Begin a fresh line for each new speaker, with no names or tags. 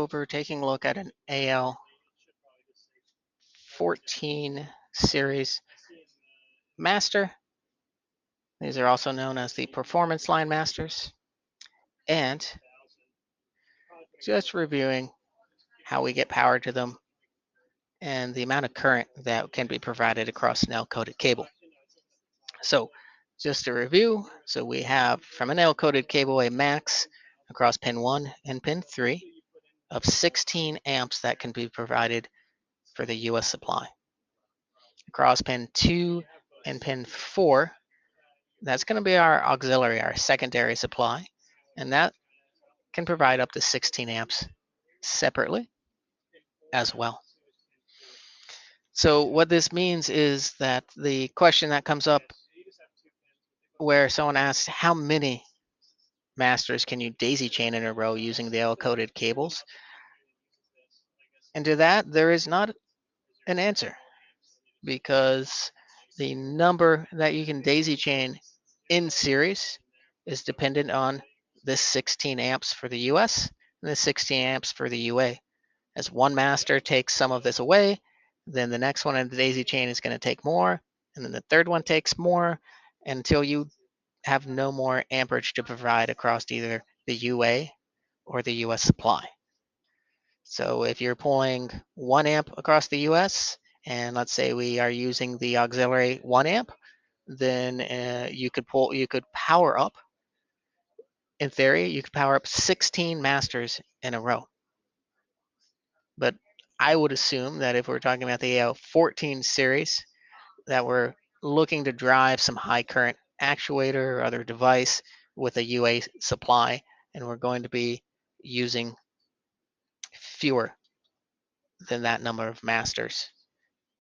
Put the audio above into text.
Over taking a look at an AL14 series master. These are also known as the performance line masters. And just reviewing how we get power to them and the amount of current that can be provided across an L-coated cable. So just to review, so we have from an L-coated cable a max across pin 1 and pin 3 of 16 amps that can be provided for the US supply. Across pin 2 and pin 4, that's going to be our auxiliary, our secondary supply, and that can provide up to 16 amps separately as well. So what this means is that the question that comes up where someone asks how many masters can you daisy chain in a row using the L-coated cables? And to that, there is not an answer because the number that you can daisy chain in series is dependent on this 16 amps for the US and the 16 amps for the UA. As one master takes some of this away, then the next one in the daisy chain is going to take more, and then the third one takes more until you have no more amperage to provide across either the UA or the US supply. So if you're pulling 1 amp across the US, and let's say we are using the auxiliary 1 amp, then you could power up. In theory, you could power up 16 masters in a row. But I would assume that if we're talking about the AL14 series, that we're looking to drive some high current actuator or other device with a UA supply, and we're going to be using fewer than that number of masters.